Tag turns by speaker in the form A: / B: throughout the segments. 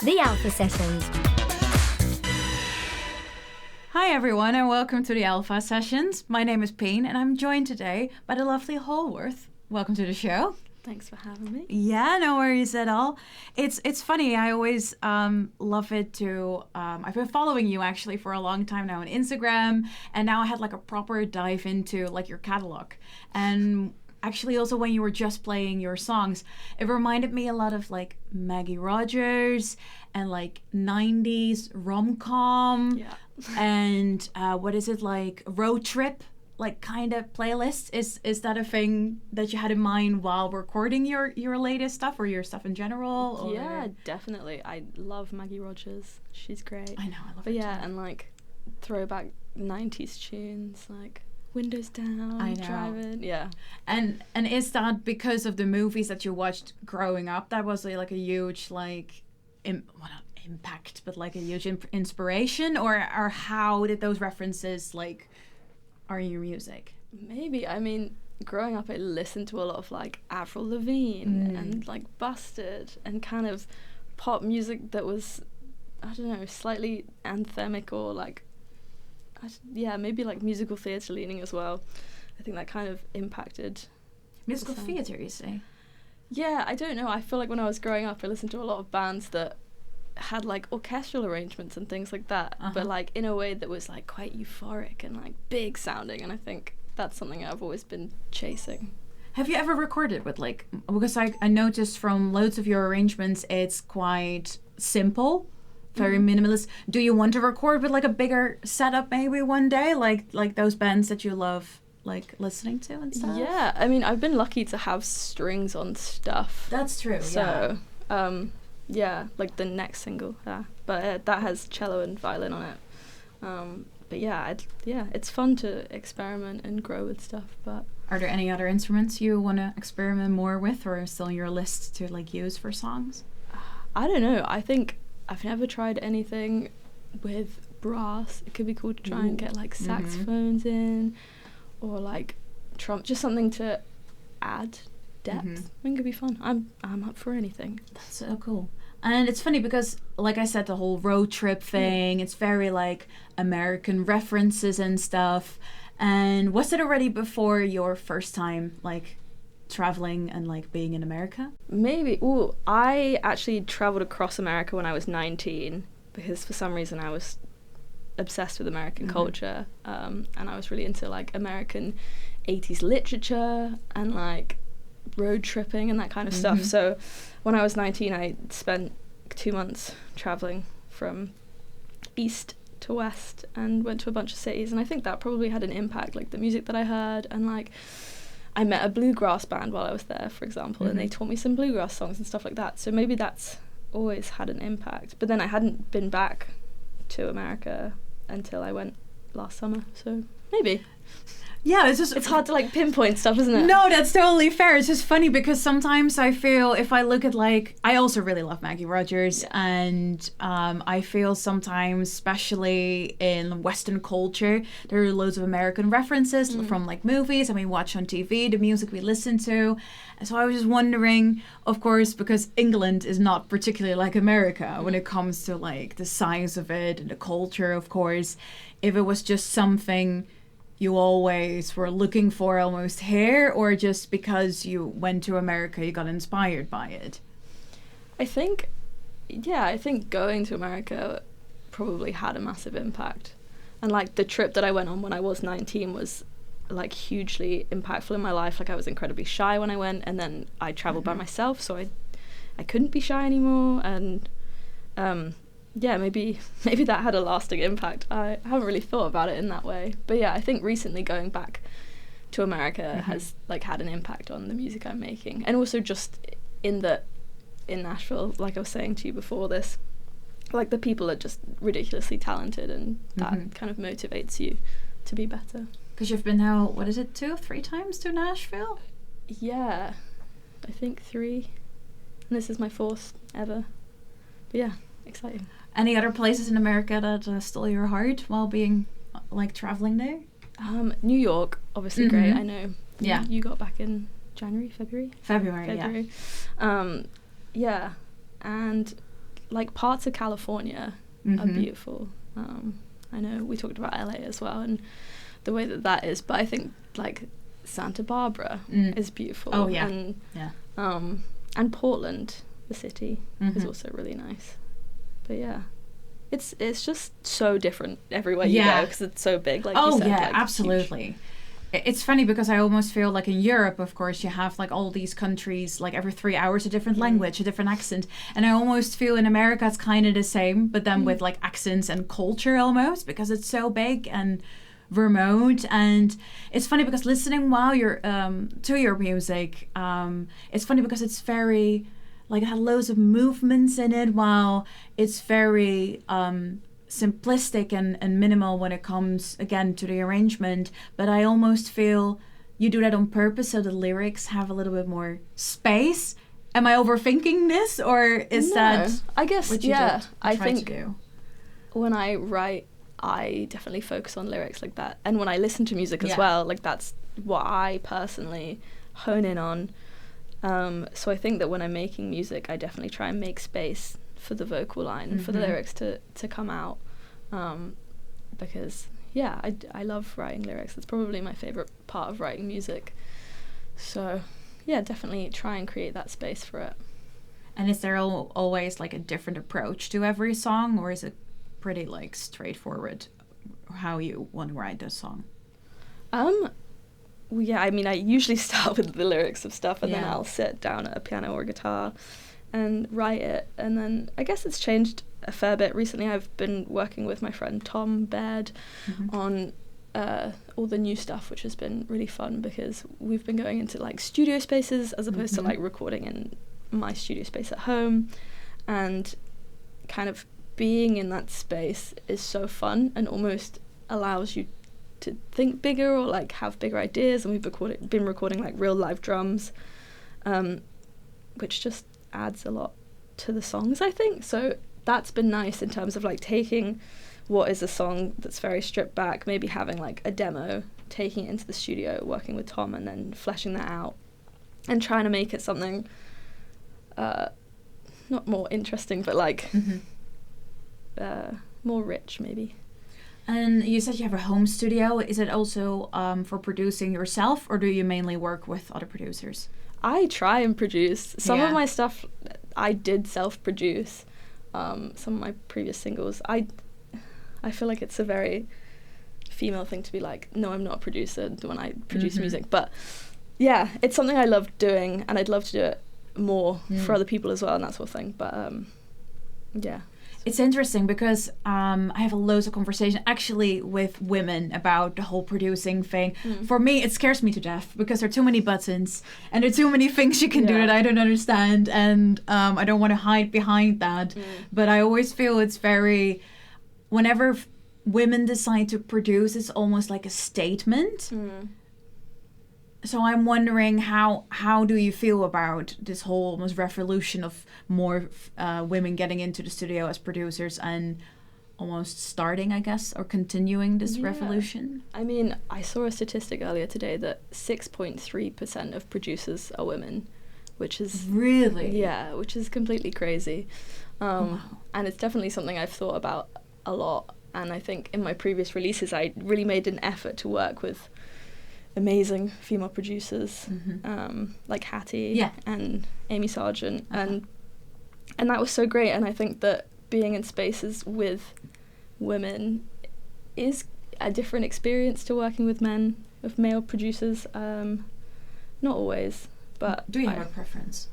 A: The Alpha Sessions.
B: Hi everyone and welcome to the Alpha Sessions. My name is Pien and I'm joined today by the lovely Hallworth. Welcome to the show.
C: Thanks for having me.
B: Yeah, no worries at all. It's funny. I always love it to. I've been following you actually for a long time now on Instagram, and now I had like a proper dive into like your catalog. And actually, also when you were just playing your songs, it reminded me a lot of like Maggie Rogers and like '90s rom-com.
C: Yeah.
B: And what is it like road trip? Like kind of playlist? Is that a thing that you had in mind while recording your latest stuff or your stuff in general? Or?
C: Yeah, definitely. I love Maggie Rogers. She's great.
B: I know, I love
C: But
B: her
C: yeah,
B: too.
C: and like throwback 90s tunes like Windows Down,
B: I know.
C: Driving. Yeah.
B: And is that because of the movies that you watched growing up? That was like a huge like not impact, but like a huge inspiration, or how did those references like are in your music?
C: Maybe. I mean, growing up I listened to a lot of like Avril Lavigne and like Busted and kind of pop music that was, I don't know, slightly anthemic or like maybe like musical theatre leaning as well. I think that kind of impacted
B: Musical theatre, you say?
C: Yeah, I don't know. I feel like when I was growing up I listened to a lot of bands that had like orchestral arrangements and things like that, but like in a way that was like quite euphoric and like big sounding, and I think that's something I've always been chasing.
B: Have you ever recorded with like, because I noticed from loads of your arrangements it's quite simple, very minimalist. Do you want to record with like a bigger setup maybe one day, like those bands that you love like listening to and stuff?
C: Yeah, I mean I've been lucky to have strings on stuff.
B: That's true.
C: So yeah, like the next single, but that has cello and violin on it. But yeah, it's fun to experiment and grow with stuff. But
B: are there any other instruments you want to experiment more with, or still on your list to like use for songs?
C: I don't know. I think I've never tried anything with brass. It could be cool to try and get like saxophones in, or like just something to add depth. I think it'd be fun. I'm up for anything.
B: That's so cool. And it's funny because, like I said, the whole road trip thing, it's very like American references and stuff. And was it already before your first time like traveling and like being in America?
C: Maybe. Ooh, I actually traveled across America when I was 19 because for some reason I was obsessed with American culture, and I was really into like American 80s literature and like road tripping and that kind of stuff. So when I was 19 I spent 2 months traveling from east to west and went to a bunch of cities, and I think that probably had an impact, like the music that I heard, and like I met a bluegrass band while I was there, for example, and they taught me some bluegrass songs and stuff like that. So maybe that's always had an impact. But then I hadn't been back to America until I went last summer, so maybe.
B: Yeah, it's
C: hard to like pinpoint stuff, isn't it?
B: No, that's totally fair. It's just funny because sometimes I feel if I look at like, I also really love Maggie Rogers, and I feel sometimes, especially in Western culture, there are loads of American references from like movies and we watch on TV, the music we listen to. And so I was just wondering, of course, because England is not particularly like America when it comes to like the size of it and the culture, of course, if it was just something you always were looking for almost here, or just because you went to America you got inspired by it?
C: I think going to America probably had a massive impact, and like the trip that I went on when I was 19 was like hugely impactful in my life. Like I was incredibly shy when I went, and then I traveled by myself, so I couldn't be shy anymore, and maybe that had a lasting impact. I haven't really thought about it in that way, but yeah, I think recently going back to America has like had an impact on the music I'm making, and also just in Nashville, like I was saying to you before this, like the people are just ridiculously talented, and that kind of motivates you to be better.
B: Because you've been now, what is it, 2 or 3 times to Nashville?
C: Yeah, I think 3, and this is my 4th ever. But yeah, exciting.
B: Any other places in America that stole your heart while being like traveling there?
C: New York, obviously great. I know.
B: Yeah.
C: You got back in February.
B: Yeah.
C: Yeah, and like parts of California are beautiful. I know we talked about LA as well and the way that is, but I think like Santa Barbara is beautiful.
B: Oh yeah.
C: And Portland, the city, is also really nice. But yeah, it's just so different everywhere you go because it's so big. Like you said, like,
B: absolutely.
C: huge.
B: It's funny because I almost feel like in Europe, of course, you have like all these countries, like every 3 hours a different language, a different accent. And I almost feel in America it's kind of the same, but then with like accents and culture almost, because it's so big and remote. And it's funny because listening while you're to your music, it's funny because it's very like it had loads of movements in it, while it's very simplistic and minimal when it comes again to the arrangement. But I almost feel you do that on purpose so the lyrics have a little bit more space. Am I overthinking this, or is that
C: I guess
B: what you
C: I
B: try
C: think
B: to do?
C: When I write, I definitely focus on lyrics like that, and when I listen to music as well, like that's what I personally hone in on. So I think that when I'm making music, I definitely try and make space for the vocal line, for the lyrics to come out, because I love writing lyrics. It's probably my favorite part of writing music. So yeah, definitely try and create that space for it.
B: And is there always like a different approach to every song, or is it pretty like straightforward how you want to write a song?
C: Well, yeah, I mean, I usually start with the lyrics of stuff, and then I'll sit down at a piano or guitar and write it. And then I guess it's changed a fair bit recently. I've been working with my friend Tom Baird on all the new stuff, which has been really fun because we've been going into like studio spaces as opposed to like recording in my studio space at home, and kind of being in that space is so fun and almost allows you to think bigger or like have bigger ideas. And we've been recording like real live drums, which just adds a lot to the songs, I think. So that's been nice in terms of like taking what is a song that's very stripped back, maybe having like a demo, taking it into the studio, working with Tom, and then fleshing that out and trying to make it something not more interesting, but like more rich maybe.
B: And you said you have a home studio. Is it also for producing yourself, or do you mainly work with other producers?
C: I try and produce. Some of my stuff I did self-produce. Some of my previous singles. I feel like it's a very female thing to be like, no, I'm not a producer when I produce music. But yeah, it's something I love doing, and I'd love to do it more for other people as well and that sort of thing. But yeah.
B: It's interesting because I have loads of conversation actually with women about the whole producing thing. For me, it scares me to death because there are too many buttons and there are too many things you can do that I don't understand, and I don't want to hide behind that. But I always feel it's very, whenever women decide to produce, it's almost like a statement. So I'm wondering how do you feel about this whole almost revolution of more women getting into the studio as producers and almost starting, I guess, or continuing this revolution?
C: I mean, I saw a statistic earlier today that 6.3% of producers are women, which is
B: really
C: which is completely crazy.
B: Wow.
C: And it's definitely something I've thought about a lot. And I think in my previous releases, I really made an effort to work with amazing female producers, like Hattie and Amy Sargent, and that was so great. And I think that being in spaces with women is a different experience to working with male producers. Not always, but
B: do you have a preference?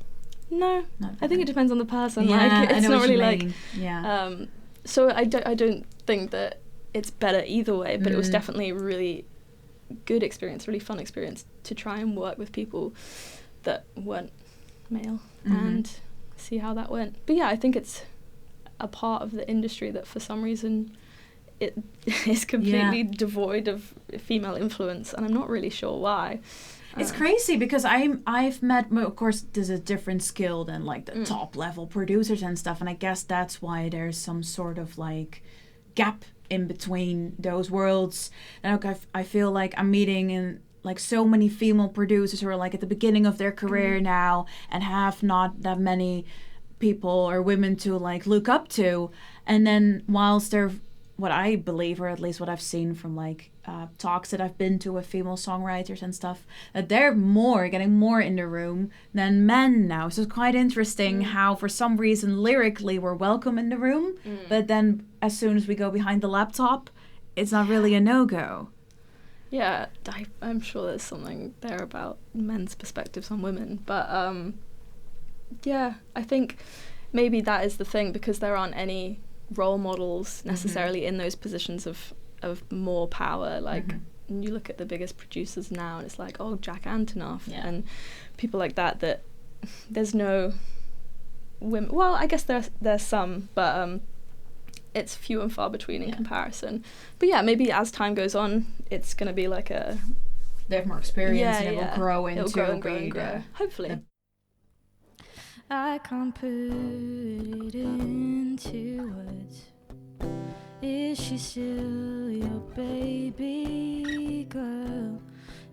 C: No, I think it depends on the person.
B: Yeah,
C: like, it's not really like so I don't think that it's better either way, but it was definitely really good experience, really fun experience to try and work with people that weren't male and see how that went. But yeah, I think it's a part of the industry that for some reason it is completely devoid of female influence, and I'm not really sure why.
B: It's crazy because I've met, of course, there's a different skill than like the top level producers and stuff, and I guess that's why there's some sort of like gap in between those worlds. And like I feel like I'm meeting in like so many female producers who are like at the beginning of their career now and have not that many people or women to like look up to, and then whilst they're what I believe, or at least what I've seen from like talks that I've been to with female songwriters and stuff, that they're getting more in the room than men now. So it's quite interesting how for some reason lyrically we're welcome in the room, but then as soon as we go behind the laptop, it's not really a no-go.
C: Yeah, I'm sure there's something there about men's perspectives on women, but yeah, I think maybe that is the thing, because there aren't any role models necessarily in those positions of more power. Like you look at the biggest producers now and it's like, oh, Jack Antonoff and people like that there's no women. Well, I guess there's some, but it's few and far between in comparison. But yeah, maybe as time goes on it's going to be like they
B: have more experience and it will grow into
C: and grow. Hopefully.
A: I can't put it into words. Is she still your baby girl?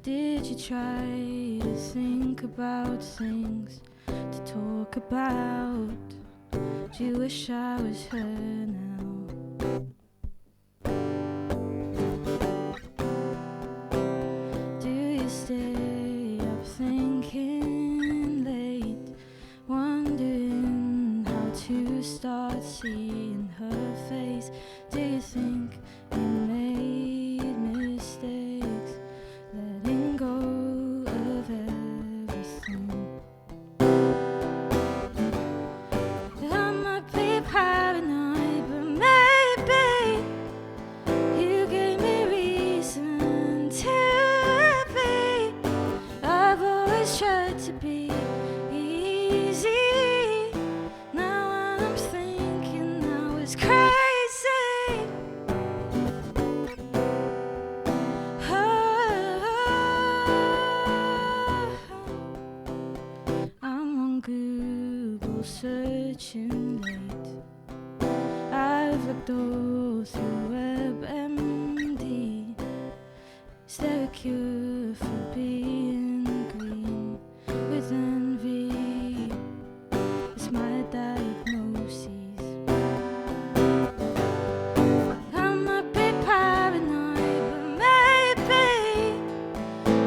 A: Did you try to think about things to talk about? Do you wish I was her now? Do you stay up thinking late, wondering how to start seeing her face? Do you think you made mistakes, letting go of everything? I might be paranoid, but maybe you gave me reason to be. I've always tried to be easy. Now I'm thinking I was crazy. I'm on Google searching late. I've looked all through WebMD. Is there a cure for being green with envy? It's my diagnosis. I might be paranoid, but maybe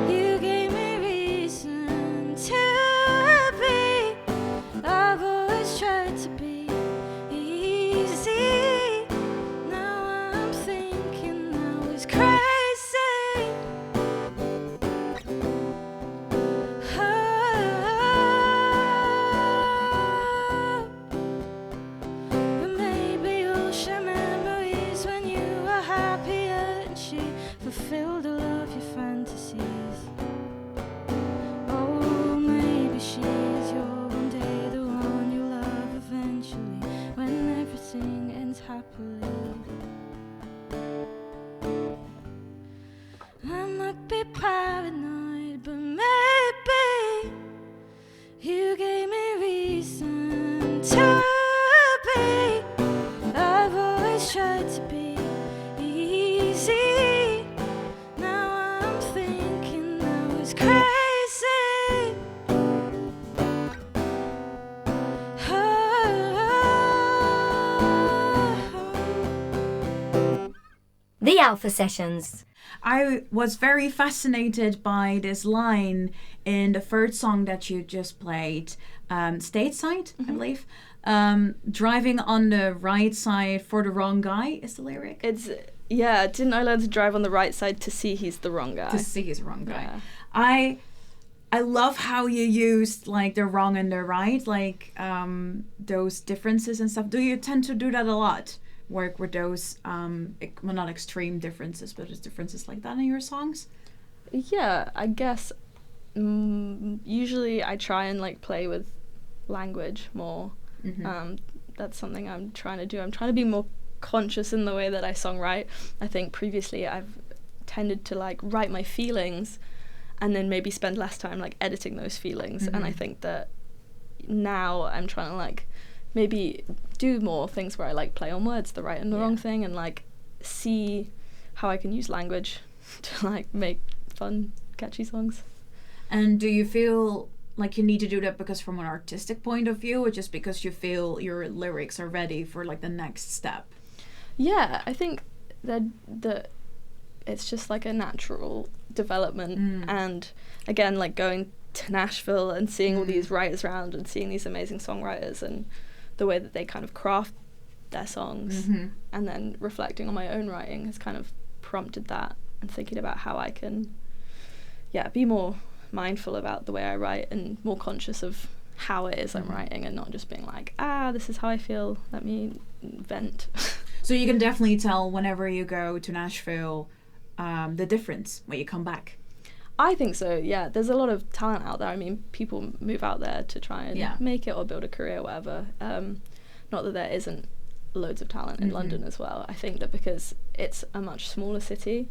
A: you gave me reason to be. I've always tried to be easy. Now I'm thinking I was crazy. But maybe you'll share memories when you were happier and she fulfilled all of your fantasies. Oh, maybe she's your one day, the one you love eventually, when everything ends happily. I might be paranoid, but maybe you gave me reason to be. I've always tried to be easy. Now I'm thinking I was crazy.
D: The Alpha Sessions.
B: I was very fascinated by this line in the third song that you just played, Stateside, I believe. Driving on the right side for the wrong guy is the lyric.
C: It's didn't I learn to drive on the right side to see he's the wrong guy?
B: To see he's the wrong guy.
C: Yeah.
B: I love how you used like the wrong and the right, like those differences and stuff. Do you tend to do that a lot? Work with those, well, not extreme differences, but just differences like that in your songs?
C: Yeah, I guess usually I try and like play with language more. That's something I'm trying to do. I'm trying to be more conscious in the way that I songwrite. I think previously I've tended to like write my feelings and then maybe spend less time like editing those feelings. And I think that now I'm trying to like maybe do more things where I like play on words, the right and the wrong thing, and like see how I can use language to like make fun, catchy songs.
B: And do you feel like you need to do that because from an artistic point of view, or just because you feel your lyrics are ready for like the next step?
C: Yeah, I think that it's just like a natural development. And again, like going to Nashville and seeing all these writers around and seeing these amazing songwriters and the way that they kind of craft their songs, and then reflecting on my own writing has kind of prompted that, and thinking about how I can be more mindful about the way I write and more conscious of how it is I'm writing, and not just being like, this is how I feel, let me vent.
B: So you can definitely tell whenever you go to Nashville the difference when you come back.
C: I think so, yeah. There's a lot of talent out there. I mean, people move out there to try and make it or build a career, whatever. Not that there isn't loads of talent in London as well. I think that because it's a much smaller city,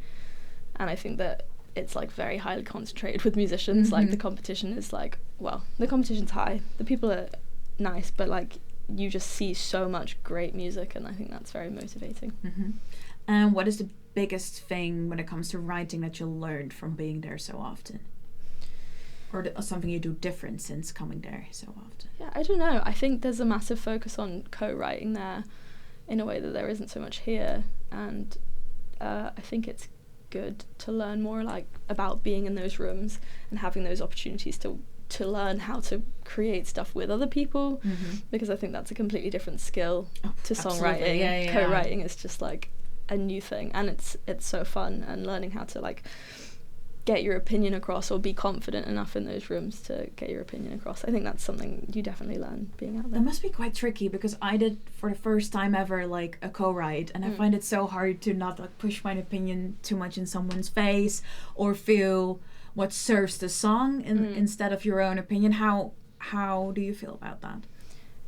C: and I think that it's like very highly concentrated with musicians, like the competition is like, well, the competition's high, the people are nice, but like you just see so much great music, and I think that's very motivating.
B: And what is the biggest thing when it comes to writing that you learned from being there so often, or something you do different since coming there so often?
C: Yeah, I don't know. I think there's a massive focus on co-writing there in a way that there isn't so much here, and I think it's good to learn more like about being in those rooms and having those opportunities to learn how to create stuff with other people, because I think that's a completely different skill to songwriting. Co-writing is just like a new thing, and it's so fun, and learning how to like get your opinion across or be confident enough in those rooms to get your opinion across. I think that's something you definitely learn being out there.
B: That must be quite tricky, because I did for the first time ever like a co-write, and I find it so hard to not like push my opinion too much in someone's face or feel what serves the song instead of your own opinion. How do you feel about that?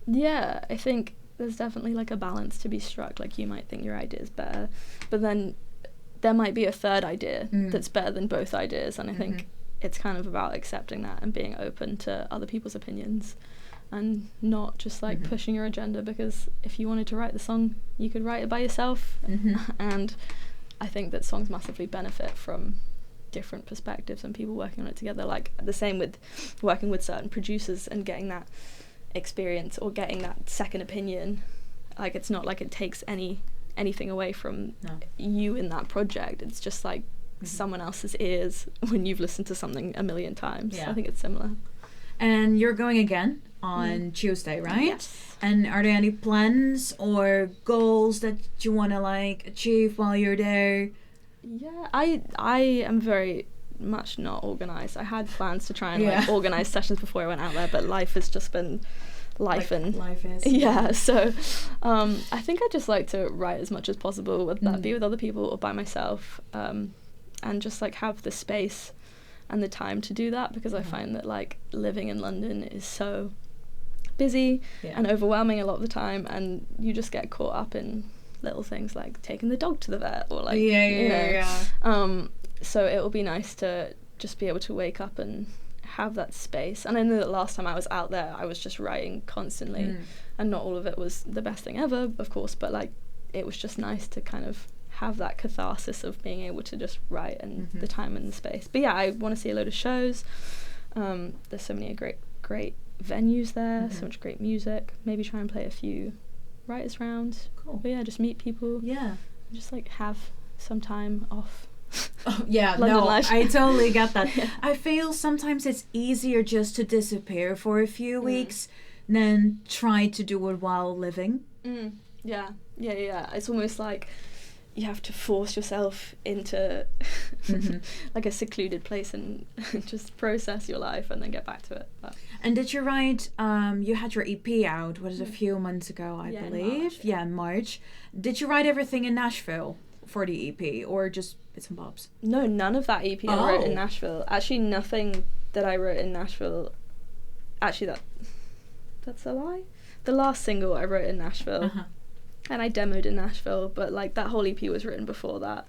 C: Yeah, I think there's definitely like a balance to be struck. Like you might think your idea is better, but then there might be a third idea that's better than both ideas, and I think it's kind of about accepting that and being open to other people's opinions, and not just like pushing your agenda, because if you wanted to write the song, you could write it by yourself. And I think that songs massively benefit from different perspectives and people working on it together. Like the same with working with certain producers and getting that experience or getting that second opinion. Like it's not like it takes anything away from you in that project. It's just like someone else's ears when you've listened to something a million times. I think it's similar.
B: And you're going again on Tuesday, right?
C: Yes.
B: And are there any plans or goals that you want to like achieve while you're there?
C: Yeah, I am very much not organised. I had plans to try and like organise sessions before I went out there, but life has just been life is. Yeah, so I think I just like to write as much as possible, whether that be with other people or by myself, and just like have the space and the time to do that, because I find that like living in London is so busy and overwhelming a lot of the time, and you just get caught up in little things like taking the dog to the vet or like so it will be nice to just be able to wake up and have that space. And I know that last time I was out there I was just writing constantly, and not all of it was the best thing ever, of course, but like it was just nice to kind of have that catharsis of being able to just write and the time and the space. But yeah, I want to see a load of shows. There's so many great venues there, so much great music. Maybe try and play a few writers rounds. Cool. But yeah, just meet people. Yeah. Just like have some time off.
B: London life. I totally get that. I feel sometimes it's easier just to disappear for a few weeks than try to do it while living. Yeah. It's almost like you have to force yourself into like a secluded place and just process your life and then get back to it. But. And did you write, you had your EP out, was it a few months ago, I believe? In March. Did you write everything in Nashville for the EP, or just bits and bobs?
C: No, none of that EP I wrote in Nashville. Actually, nothing that I wrote in Nashville. Actually, that's a lie. The last single I wrote in Nashville. And I demoed in Nashville, but like that whole EP was written before that,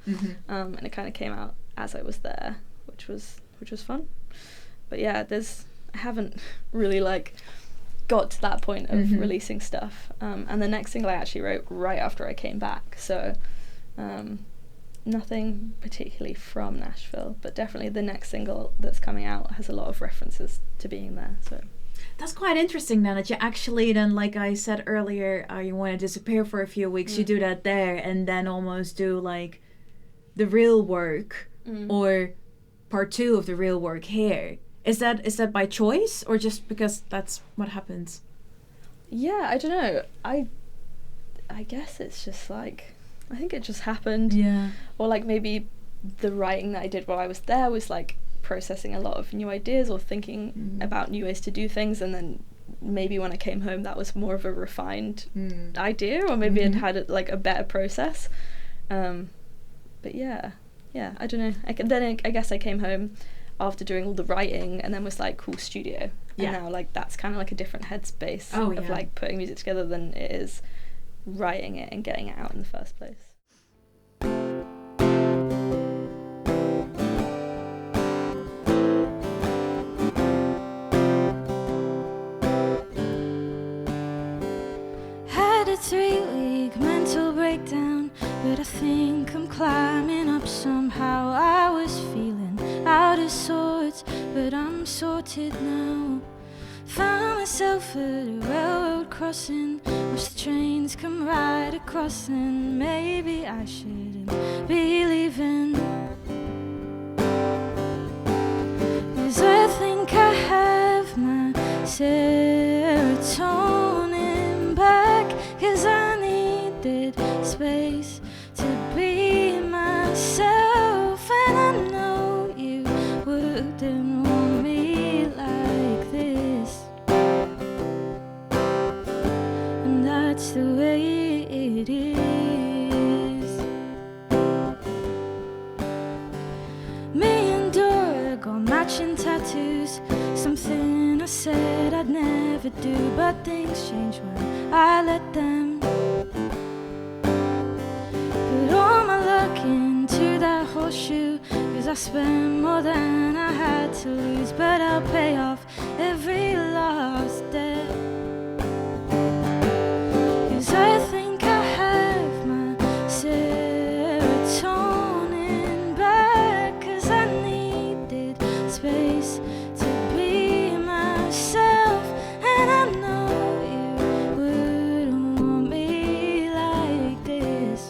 C: and it kind of came out as I was there, which was fun. But yeah, I haven't really like got to that point of releasing stuff, and the next single I actually wrote right after I came back, so nothing particularly from Nashville, but definitely the next single that's coming out has a lot of references to being there. So
B: That's quite interesting then, that you actually then, like I said earlier, you want to disappear for a few weeks, you do that there, and then almost do like the real work or part 2 of the real work here. Is that by choice or just because that's what happens?
C: Yeah, I don't know. I guess it's just like, I think it just happened.
B: Yeah.
C: Or like maybe the writing that I did while I was there was like processing a lot of new ideas or thinking about new ways to do things, and then maybe when I came home that was more of a refined idea, or maybe it had like a better process. But yeah, I don't know. I guess I came home after doing all the writing and then was like, cool, studio. And now like that's kind of like a different headspace of like putting music together than it is writing it and getting it out in the first place.
A: Had a 3-week mental breakdown, but I think I'm climbing up somehow. I was feeling out of sorts, but I'm sorted now. Found myself at a railroad crossing, watched the trains come right across, and maybe I shouldn't be leaving, 'cause I think I have my serotonin back, 'cause I needed space to be myself, and I know you wouldn't want me like this, and that's the way it is. Me and Dora got matching tattoos, something I said I'd never do, but things change when I let them. Put all my luck into that horseshoe, 'cause I spent more than I had to lose, but I'll pay off every lost debt, 'cause I think I have my serotonin back, 'cause I needed space to be myself, and I know you wouldn't want me like this,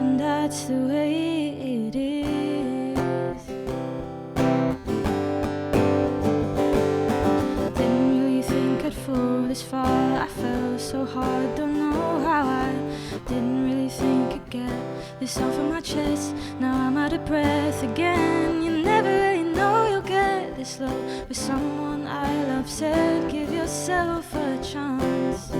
A: and that's the way it is. Didn't really think I'd fall this far, I fell so hard, don't know how. I didn't really think I'd get this off of my chest, now I'm out of breath again. You never really know you'll get this low with someone I love. Said give yourself a chance,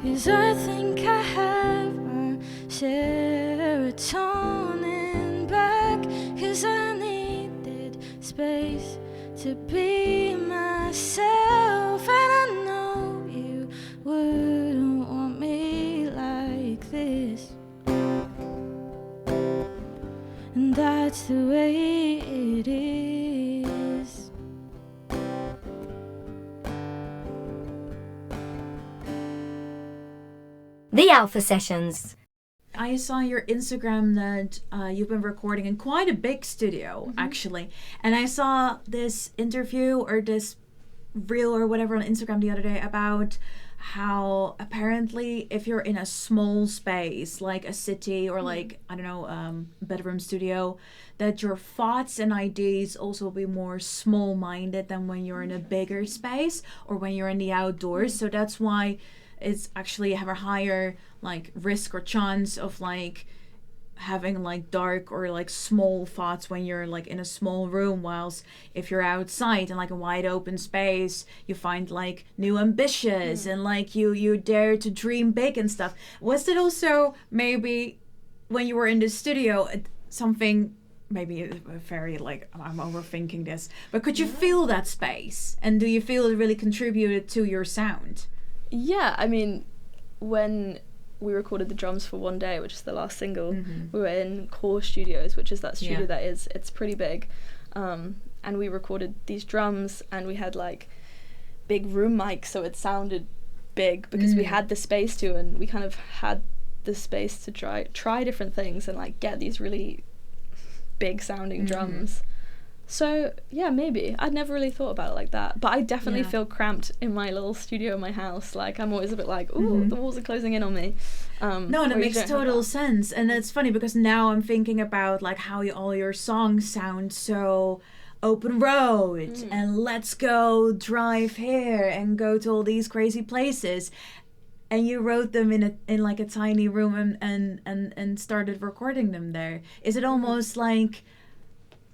A: 'cause I think I have my serotonin back, 'cause I needed space to be myself, and I know you wouldn't want me like this, and that's the way it is.
D: The Alpha Sessions.
B: I saw your Instagram that you've been recording in quite a big studio, actually. And I saw this interview or this reel or whatever on Instagram the other day about how apparently if you're in a small space, like a city or like, I don't know, bedroom studio, that your thoughts and ideas also will be more small-minded than when you're in a bigger space or when you're in the outdoors. So that's why it's actually have a higher like risk or chance of like having like dark or like small thoughts when you're like in a small room, whilst if you're outside in like a wide open space you find like new ambitions and like you dare to dream big and stuff. Was it also maybe when you were in the studio something, maybe very like I'm overthinking this, but could you feel that space, and do you feel it really contributed to your sound?
C: Yeah, I mean, when we recorded the drums for One Day, which is the last single, we were in Core Studios, which is that studio that is, it's pretty big. And we recorded these drums and we had like big room mics, so it sounded big because we had the space to, and we kind of had the space to try different things and like get these really big sounding drums. So yeah, maybe I'd never really thought about it like that, but I definitely feel cramped in my little studio in my house. Like I'm always a bit like, ooh, the walls are closing in on me.
B: No, and it makes total sense. And it's funny because now I'm thinking about like how all your songs sound so open road and let's go drive here and go to all these crazy places. And you wrote them in like a tiny room and started recording them there. Is it almost like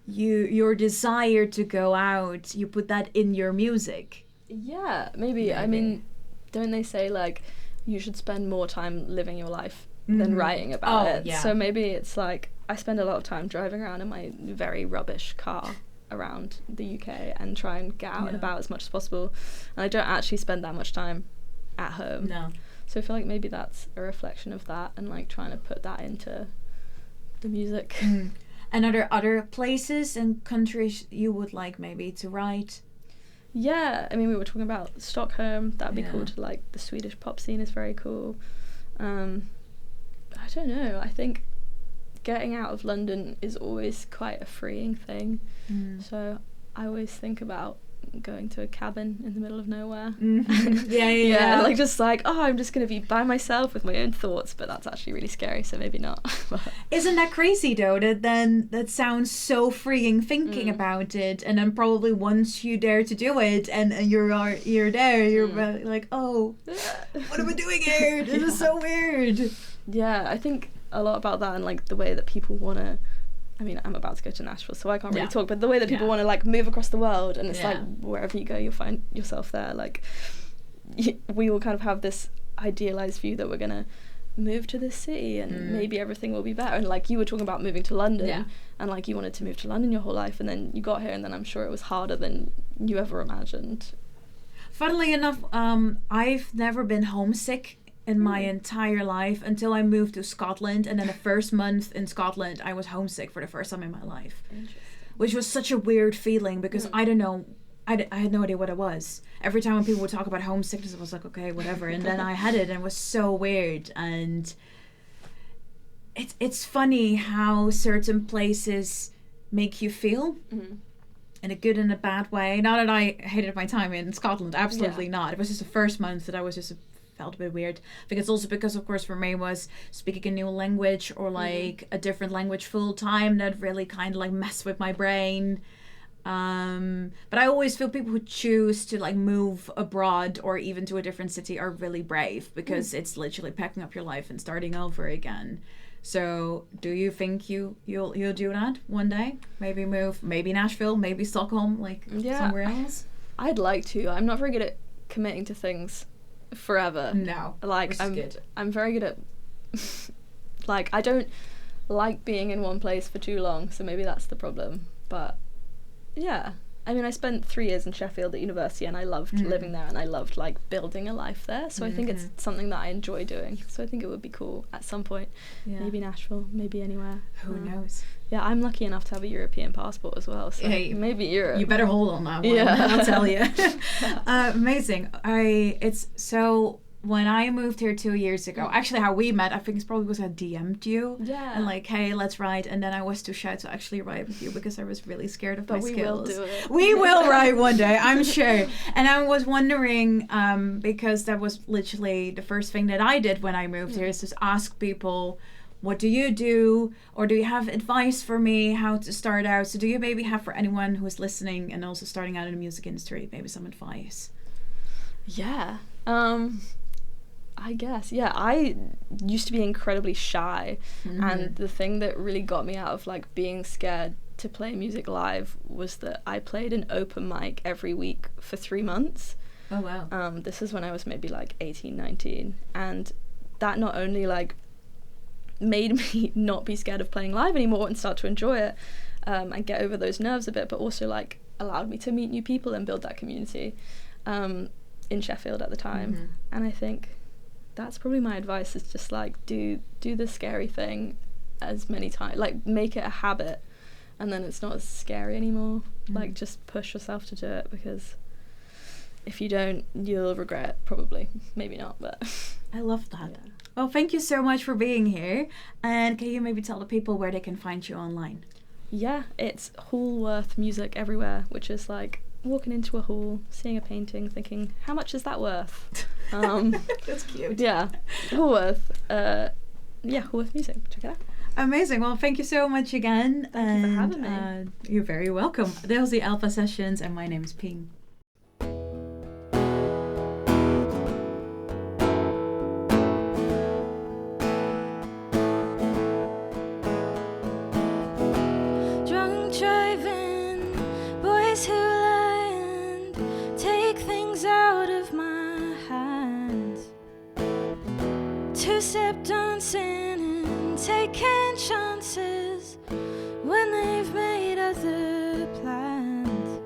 B: your desire to go out, you put that in your music?
C: Yeah, maybe. I mean, don't they say like you should spend more time living your life than writing about it?
B: Yeah.
C: So maybe it's like I spend a lot of time driving around in my very rubbish car around the UK and try and get out and about as much as possible, and I don't actually spend that much time at home.
B: No.
C: So I feel like maybe that's a reflection of that, and like trying to put that into the music.
B: And are there other places and countries you would like maybe to write?
C: Yeah, I mean, we were talking about Stockholm. That'd be cool to like. The Swedish pop scene is very cool. I don't know. I think getting out of London is always quite a freeing thing. So I always think about going to a cabin in the middle of nowhere. Yeah, like just like, oh, I'm just gonna be by myself with my own thoughts, but that's actually really scary, so maybe not.
B: Isn't that crazy though? That sounds so freeing thinking about it, and then probably once you dare to do it and you're there, you're like, oh, what am I doing here? This is so weird.
C: Yeah, I think a lot about that, and like the way that people wanna, I mean, I'm about to go to Nashville, so I can't really talk, but the way that people want to, like, move across the world, and it's like, wherever you go, you'll find yourself there. Like, we all kind of have this idealized view that we're going to move to this city, and maybe everything will be better. And, like, you were talking about moving to London, and, like, you wanted to move to London your whole life, and then you got here, and then I'm sure it was harder than you ever imagined.
B: Funnily enough, I've never been homesick in my entire life until I moved to Scotland, and then the first month in Scotland I was homesick for the first time in my life, which was such a weird feeling because I don't know, I had no idea what it was. Every time when people would talk about homesickness, I was like, okay, whatever, and then I had it and it was so weird. And it's funny how certain places make you feel in a good and a bad way. Not that I hated my time in Scotland, absolutely not. It was just the first month that I was just felt a bit weird. I think it's also because, of course, for me was speaking a new language or like a different language full time that really kind of like messed with my brain. But I always feel people who choose to like move abroad or even to a different city are really brave, because it's literally packing up your life and starting over again. So do you think you'll do that one day? Maybe move, maybe Nashville, maybe Stockholm, like somewhere else?
C: I'd like to. I'm not very good at committing to things forever.
B: No,
C: like I'm very good at like, I don't like being in one place for too long, so maybe that's the problem. But yeah, I mean, I spent 3 years in Sheffield at university, and I loved living there, and I loved like building a life there, so I think it's something that I enjoy doing, so I think it would be cool at some point. Maybe Nashville, maybe anywhere.
B: Who knows? Yeah,
C: I'm lucky enough to have a European passport as well, so maybe Europe.
B: You better hold on that one. I'll tell you. Amazing. When I moved here 2 years ago, actually how we met, I think it's probably because I DM'd you. Yeah. And like, hey, let's write. And then I was too shy to actually write with you because I was really scared of my skills.
C: But we will do it.
B: We will write one day, I'm sure. And I was wondering, because that was literally the first thing that I did when I moved here, is just ask people, what do you do? Or do you have advice for me how to start out? So do you maybe have, for anyone who is listening and also starting out in the music industry, maybe some advice?
C: Yeah. I guess, I used to be incredibly shy, and the thing that really got me out of like being scared to play music live was that I played an open mic every week for 3 months.
B: Oh wow.
C: This is when I was maybe like 18, 19, and that not only like made me not be scared of playing live anymore and start to enjoy it, and get over those nerves a bit, but also like allowed me to meet new people and build that community in Sheffield at the time. And I think that's probably my advice, is just like do the scary thing as many times, like make it a habit, and then it's not as scary anymore. Like just push yourself to do it, because if you don't, you'll regret it, probably. Maybe not, but
B: I love that.
C: yeah.
B: Well, thank you so much for being here. And can you maybe tell the people where they can find you online?
C: Yeah, it's Hallworth Music everywhere, which is like walking into a hall, seeing a painting, thinking, how much is that worth?
B: That's cute.
C: Yeah, Hallworth. Hallworth Music. Check it out.
B: Amazing. Well, thank you so much again.
C: Thank you for having me.
B: You're very welcome. That was the Alpha Sessions, and my name is Pien.
A: Drunk driving, boys who lie and take things out of my hands. Two-step dancing and taking chances when they've made other plans.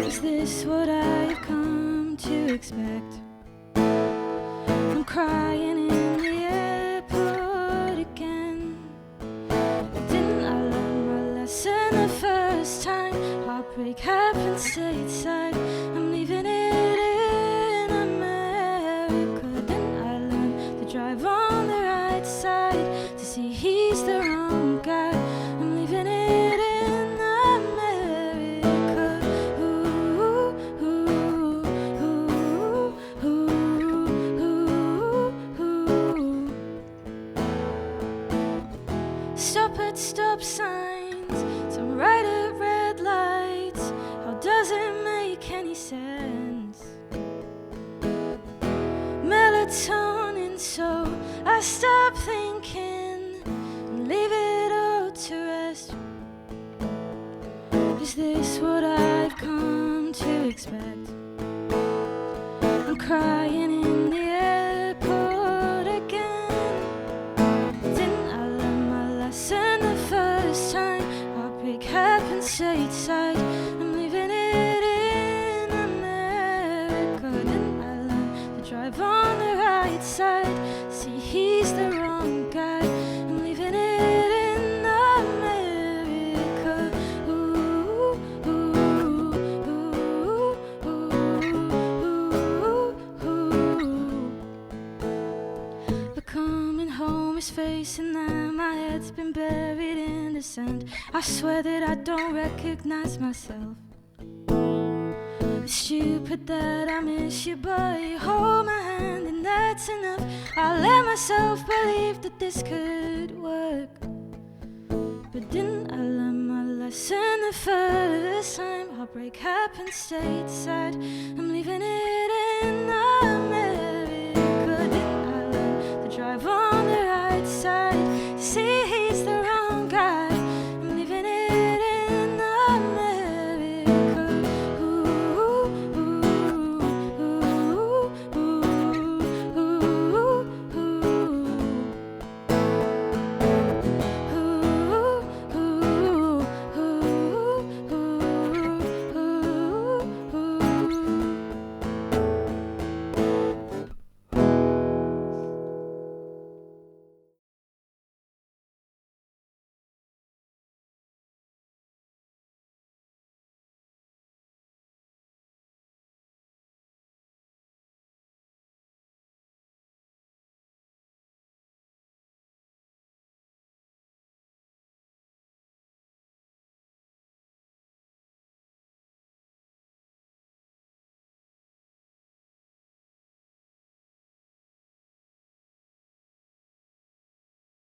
A: Is this what I've come to expect? I'm crying in the airport again. Didn't I learn my lesson the first time? Heartbreak happened stateside. I'm leaving it in America. Didn't I learn to drive on the right side to see he's the wrong guy? I'm leaving it in America. Ooh, ooh, ooh, ooh, ooh. Stop at stop signs, some right at red lights. How does it make any sense? Melatonin, so I stop thinking and leave it all to rest. Is this what I've come to expect? I'm crying in the airport again. Didn't I learn my lesson the first time? Heartbreak happened stateside. I'm leaving it in America. Didn't I learn to drive on the right side? See, he's the wrong guy. I'm leaving it in America. Ooh, ooh, ooh, ooh, ooh. But coming home is facing them. My head's been buried in the sand. I swear that I don't recognize myself. It's stupid that I miss you, but you hold my hand and that's enough. I let myself believe that this could work. But didn't I learn my lesson the first time? Heartbreak happened stateside. I'm leaving it in America.